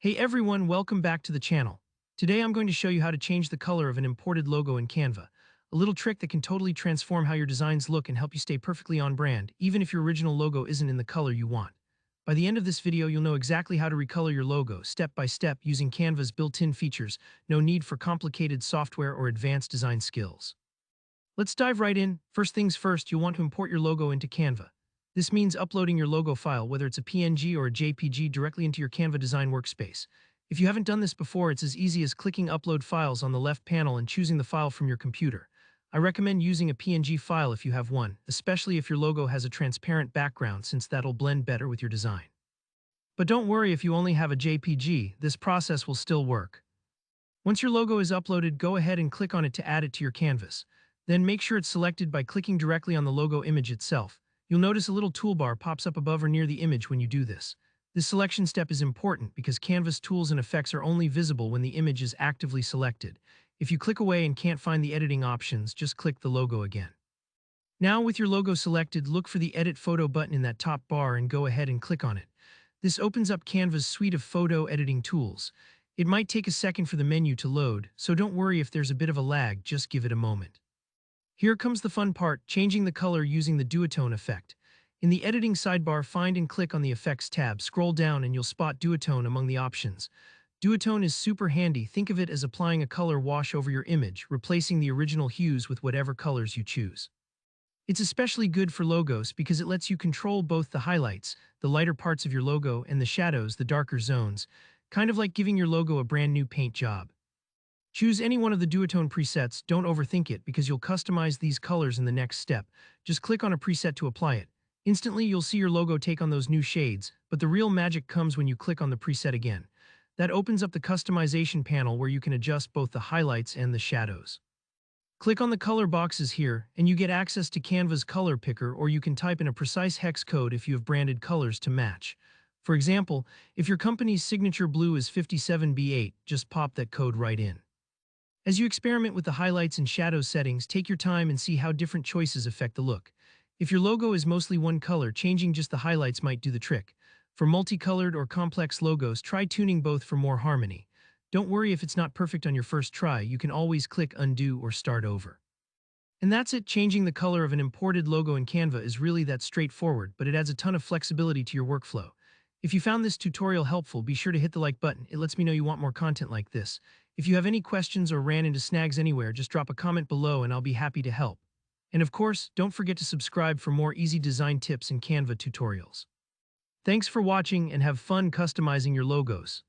Hey everyone, welcome back to the channel. Today I'm going to show you how to change the color of an imported logo in Canva. A little trick that can totally transform how your designs look and help you stay perfectly on brand, even if your original logo isn't in the color you want. By the end of this video, you'll know exactly how to recolor your logo, step by step, using Canva's built-in features. No need for complicated software or advanced design skills. Let's dive right in. First things first, you'll want to import your logo into Canva. This means uploading your logo file, whether it's a PNG or a JPG, directly into your Canva design workspace. If you haven't done this before, it's as easy as clicking Upload Files on the left panel and choosing the file from your computer. I recommend using a PNG file if you have one, especially if your logo has a transparent background, since that'll blend better with your design. But don't worry if you only have a JPG, this process will still work. Once your logo is uploaded, go ahead and click on it to add it to your canvas. Then make sure it's selected by clicking directly on the logo image itself. You'll notice a little toolbar pops up above or near the image when you do this. This selection step is important because Canva's tools and effects are only visible when the image is actively selected. If you click away and can't find the editing options, just click the logo again. Now, with your logo selected, look for the Edit Photo button in that top bar and go ahead and click on it. This opens up Canva's suite of photo editing tools. It might take a second for the menu to load, so don't worry if there's a bit of a lag, just give it a moment. Here comes the fun part, changing the color using the duotone effect. In the editing sidebar, find and click on the Effects tab, scroll down and you'll spot duotone among the options. Duotone is super handy. Think of it as applying a color wash over your image, replacing the original hues with whatever colors you choose. It's especially good for logos because it lets you control both the highlights, the lighter parts of your logo, and the shadows, the darker zones, kind of like giving your logo a brand new paint job. Choose any one of the duotone presets, don't overthink it because you'll customize these colors in the next step. Just click on a preset to apply it. Instantly, you'll see your logo take on those new shades, but the real magic comes when you click on the preset again. That opens up the customization panel where you can adjust both the highlights and the shadows. Click on the color boxes here, and you get access to Canva's color picker, or you can type in a precise hex code if you have branded colors to match. For example, if your company's signature blue is 57B8, just pop that code right in. As you experiment with the highlights and shadows settings, take your time and see how different choices affect the look. If your logo is mostly one color, changing just the highlights might do the trick. For multicolored or complex logos, try tuning both for more harmony. Don't worry if it's not perfect on your first try, you can always click undo or start over. And that's it. Changing the color of an imported logo in Canva is really that straightforward, but it adds a ton of flexibility to your workflow. If you found this tutorial helpful, be sure to hit the like button. It lets me know you want more content like this. If you have any questions or ran into snags anywhere, just drop a comment below and I'll be happy to help. And of course, don't forget to subscribe for more easy design tips and Canva tutorials. Thanks for watching and have fun customizing your logos.